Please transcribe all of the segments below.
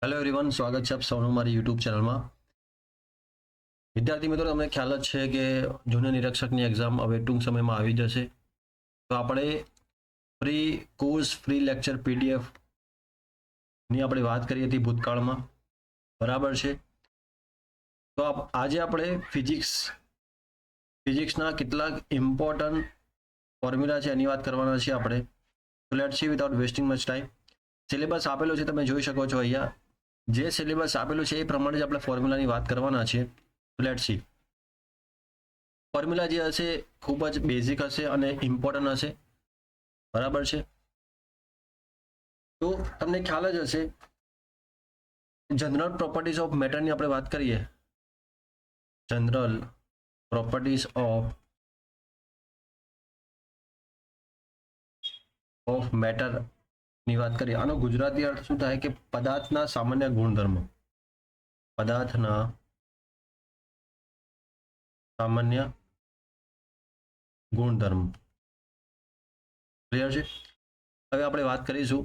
Hello everyone, સ્વાગત છે આપ સૌનું મારી યુટ્યુબ ચેનલમાં. વિદ્યાર્થી મિત્રો, તમને ખ્યાલ જ છે કે જૂનિયર નિરીક્ષકની એક્ઝામ હવે ટૂંક સમયમાં આવી જશે. તો આપણે ફ્રી કોર્સ, ફ્રી લેક્ચર પીડીએફની આપણે વાત કરી હતી ભૂતકાળમાં, બરાબર છે. તો આજે આપણે ફિઝિક્સના કેટલાક ઇમ્પોર્ટન્ટ ફોર્મ્યુલા છે એની વાત કરવાના છીએ આપણે. તો let's see without wasting much time. Syllabus આપેલો છે, તમે જોઈ શકો છો અહીંયા. જે સિલેબસ આપેલું છે એ પ્રમાણે જ આપણે ફોર્મ્યુલાની વાત કરવાના છે. Let's see. ફોર્મ્યુલા જે હશે ખૂબ જ બેઝિક હશે અને ઇમ્પોર્ટન્ટ હશે, બરાબર છે. તો તમને ખ્યાલ જ હશે, જનરલ પ્રોપર્ટીઝ ઓફ મેટરની આપણે વાત કરીએ. જનરલ પ્રોપર્ટીઝ ઓફ મેટર ની વાત કરીએ. આનો ગુજરાતી અર્થ શું થાય કે પદાર્થના સામાન્ય ગુણધર્મો. પદાર્થના સામાન્ય ગુણધર્મ. ક્લિયર છે. હવે આપણે વાત કરીશું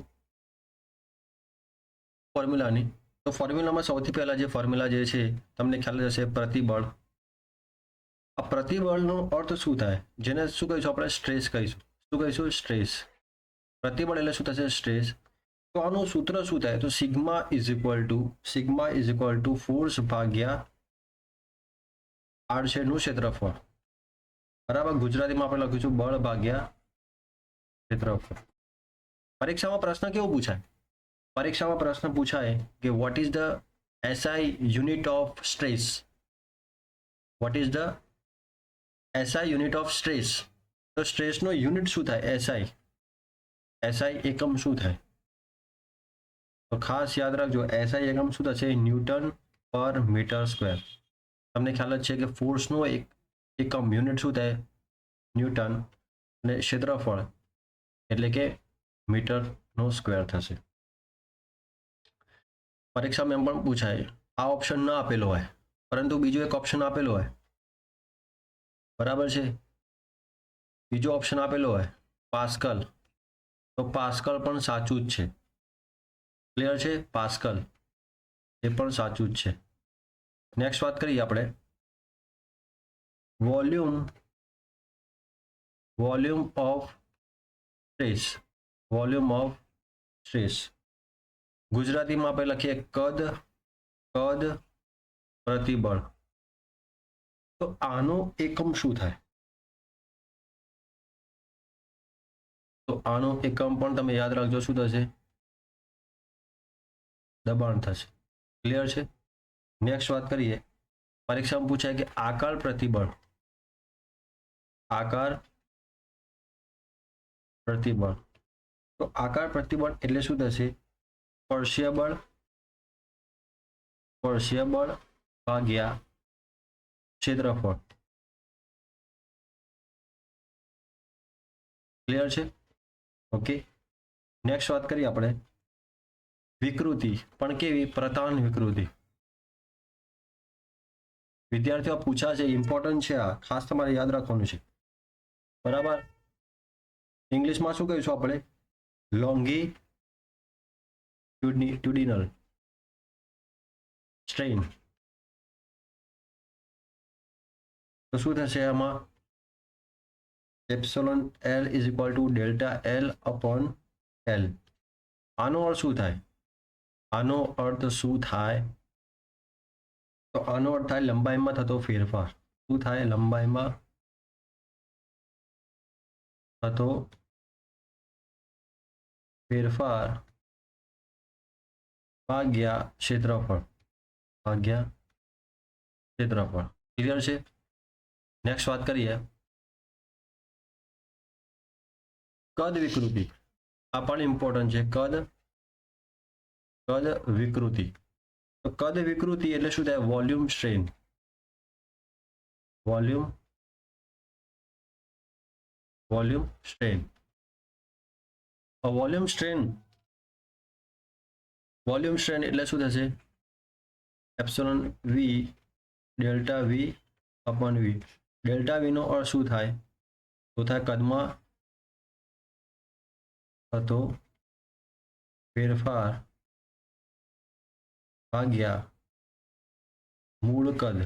ફોર્મ્યુલાની. તો ફોર્મ્યુલામાં સૌથી પહેલા જે ફોર્મ્યુલા જે છે તમને ખ્યાલ જ હશે, પ્રતિબળ. આ પ્રતિબળનો અર્થ શું થાય, જેને શું કહીશું આપણે? સ્ટ્રેસ કહીશું. શું કહીશું? સ્ટ્રેસ. પ્રતિબળ એટલે શું થશે? સ્ટ્રેસ. તો આનું સૂત્ર શું થાય? તો sigma is equal to force ભાગ્યા આડછેદનું ક્ષેત્રફળ. બરાબર. ગુજરાતીમાં આપણે લખીશું બળ ભાગ્યા ક્ષેત્રફળ. પરીક્ષામાં પ્રશ્ન કેવો પૂછાય? પરીક્ષામાં પ્રશ્ન પૂછાય કે what is the SI unit of stress? What is the SI unit of stress? તો સ્ટ્રેસનો યુનિટ શું થાય? એસઆઈ એકમ શું થાય? તો ખાસ યાદ રાખજો, એસઆઈ એકમ શું થશે? ન્યૂટન પર મીટર સ્ક્વેર. તમને ખ્યાલ જ છે કે ફોર્સનો એકમ યુનિટ શું થાય? ન્યૂટન. અને ક્ષેત્રફળ એટલે કે મીટરનો સ્ક્વેર થશે. પરીક્ષામાં એમ પણ પૂછાય, આ ઓપ્શન ન આપેલો હોય પરંતુ બીજો એક ઓપ્શન આપેલો હોય, બરાબર છે. બીજો ઓપ્શન આપેલો હોય પાસ્કલ. તો પાસ્કલ પણ સાચું જ છે. ક્લિયર છે? પાસ્કલ એ પણ સાચું જ છે. નેક્સ્ટ વાત કરીએ આપણે volume of stress. Volume of stress ગુજરાતીમાં આપણે લખીએ કદ પ્રતિબળ. તો આનો એકમ શું થાય? તો આનો એકમ પણ તમે યાદ રાખજો, શું થશે? દબાણ થશે. ક્લિયર છે. નેક્સ્ટ વાત કરીએ, પરીક્ષામાં પૂછાય કે આકાર પ્રતિબળ. તો આકાર પ્રતિબળ એટલે શું થશે? સ્પર્શીય બળ ભાગ્યા ક્ષેત્રફળ. ક્લિયર છે. ઓકે. નેક્સ્ટ વાત કરીએ આપણે વિકૃતિ, પણ કેવી? પ્રતાન વિકૃતિ. વિદ્યાર્થીઓ પૂછા છે, ઇમ્પોર્ટન્ટ છે, આ ખાસ તમારે યાદ રાખવાનું છે, બરાબર. ઇંગ્લિશમાં શું કહીશું આપણે? લોંગીટ્યુડિનલ સ્ટ્રેઇન. તો શું થશે આમાં? Epsilon L is equal to delta L upon L. આનો અર્થ શું થાય? આનો અર્થ શું થાય? તો આનો અર્થ થાય લંબાઈમાં થતો ફેરફાર. શું થાય? લંબાઈમાં થતો ફેરફાર ભાગ્યા ક્ષેત્રફળ. ક્લિયર છે. નેક્સ્ટ વાત કરીએ કદ વિકૃતિ. આ પણ ઇમ્પોર્ટન્ટ છે. કદ વિકૃતિ. તો કદ વિકૃતિ એટલે શું થાય? Volume strain. વોલ્યુમ સ્ટ્રેન એટલે શું થશે? Epsilon v delta v upon v. Delta v નો અર્થ શું થાય? તો થાય કદમાં થતો ફેરફાર ભાગ્યા મૂળ કદ.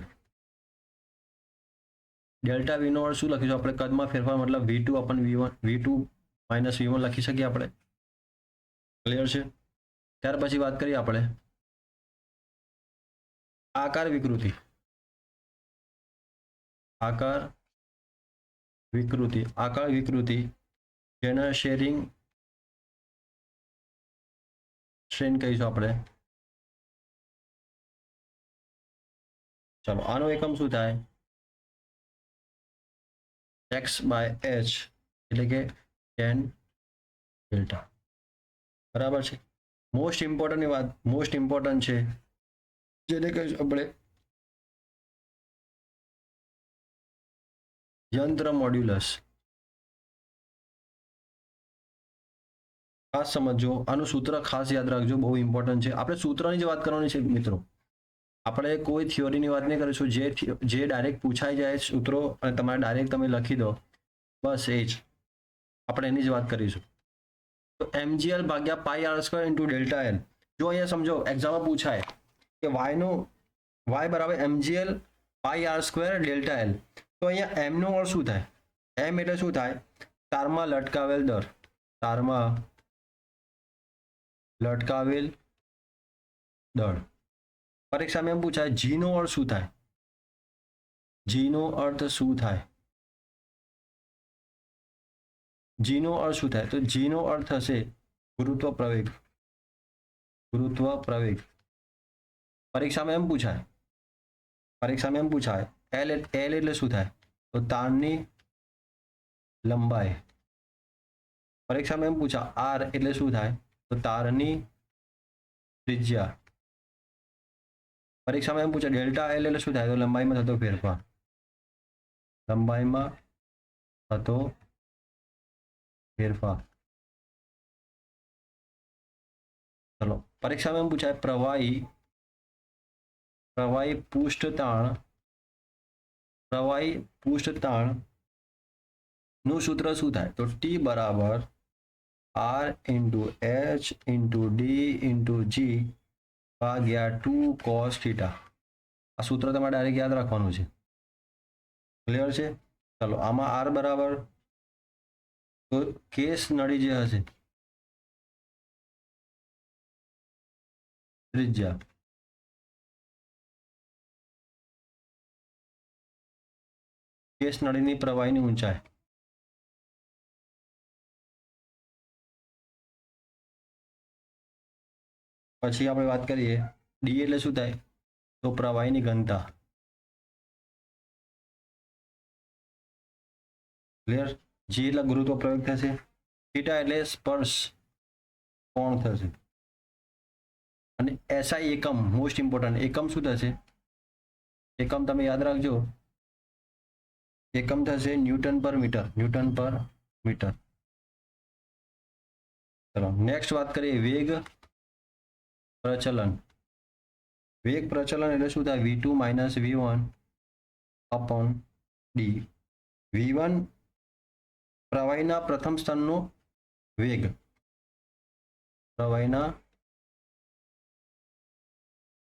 ડેલ્ટા વી નો અર્થ શું લખીશું આપણે? કદમાં ફેરફાર મતલબ v2 upon v1, v2 minus v1 લખી શકીએ આપણે. ક્લિયર છે? ત્યાર પછી વાત કરીએ આપણે આકાર વિકૃતિ. આકાર વિકૃતિ જેને શેરિંગ સ્ટ્રેન કહીશું આપણે. ચાલો આનો એકમ શું થાય? x/h એટલે કે tan ડેલ્ટા. બરાબર છે? મોસ્ટ ઇમ્પોર્ટન્ટ છે જેને કહીશું આપણે યંત્ર મોડ્યુલસ. ખાસ સમજો, આનું સૂત્ર ખાસ યાદ રાખજો, બહુ ઇમ્પોર્ટન્ટ છે. આપણે સૂત્રની જ વાત કરવાની છે મિત્રો. આપણે કોઈ થિયોરીની વાત નહીં કરીશું. જે ડાયરેક્ટ પૂછાઈ જાય સૂત્રો અને તમારે ડાયરેક્ટ તમે લખી દો, બસ એ જ આપણે એની જ વાત કરીશું. તો mgl ભાગ્યા pi r square into delta l. જો અહીંયા સમજો એક્ઝામમાં પૂછાય કે y બરાબર mgl pi r square delta l, તો અહીંયા m નો અર્થ શું થાય? m એટલે શું થાય? તારમાં લટકાવેલ દર. તારમાં લટકાવેલ દળ. પરીક્ષામાં એમ પૂછાય g નો અર્થ શું થાય? g નો અર્થ શું થાય? g નો અર્થ શું થાય? તો g નો અર્થ થશે ગુરુત્વ પ્રવેગ. પરીક્ષામાં એમ પૂછાય l એટલે શું થાય? તો તારની લંબાઈ. પરીક્ષામાં એમ પૂછાય r એટલે શું થાય? તો તારની ત્રિજ્યા. પરીક્ષામાં એમ પૂછાય ડેલ્ટા એલ એટલે શું થાય? તો લંબાઈમાં થતો ફેરફાર. ચલો પરીક્ષામાં એમ પૂછાય પ્રવાહી પૃષ્ઠતાણ નું સૂત્ર શું થાય? તો t બરાબર r into h into d into g ભાગ્યા 2 cos થીટા. આ સૂત્ર તમારે ડાયરેક્ટ યાદ રાખવાનું છે. ક્લિયર છે? ચલો આમાં r બરાબર તો કેસ નળી જે હશે ત્રિજ્યા. કેસ નળીની પ્રવાહીની ઊંચાઈ. પછી આપણે વાત કરીએ ડી એટલે શું થાય? તો પ્રવાહીની ઘનતા. ક્લિયર? જી એટલે ગુરુત્વ પ્રવેગ થશે. થીટા એટલે સ્પર્શ કોણ થશે. અને એસઆઈ એકમ મોસ્ટ ઇમ્પોર્ટન્ટ. એકમ શું થશે? એકમ તમે યાદ રાખજો, એકમ થશે ન્યૂટન પર મીટર. ચલો નેક્સ્ટ વાત કરીએ વેગ પ્રચલન. વેગ પ્રચલન એટલે શું થાય? v2 minus v1 upon D. v1 પ્રવાહીના પ્રથમ સ્તરનો વેગ.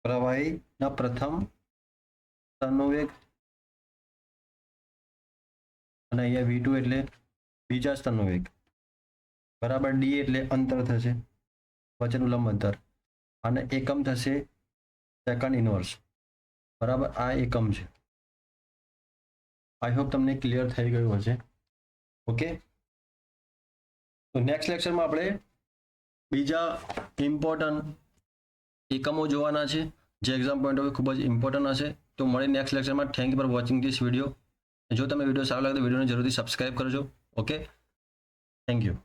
પ્રવાહીના પ્રથમ સ્તરનો વેગ. અને અહીંયા v2 એટલે બીજા સ્તરનો વેગ. બરાબર. ડી એટલે અંતર થશે, વચ્ચેનું લંબ અંતર. અને એકમ થશે સેકન્ડ ઇનવર્સ. બરાબર. આ એકમ છે. આઈ હોપ તમને ક્લિયર થઈ ગયું હશે. ઓકે, તો નેક્સ્ટ લેક્ચરમાં આપણે બીજા ઇમ્પોર્ટન્ટ એકમો જોવાના છે જે એક્ઝામ પોઈન્ટ ઓફ ખૂબ જ ઇમ્પોર્ટન્ટ હશે. તો મળી નેક્સ્ટ લેક્ચરમાં. Thank you for watching this video. જો તમે વિડીયો સારો લાગે તો વિડીયોને જરૂરથી સબસ્ક્રાઇબ કરજો. Okay, thank you.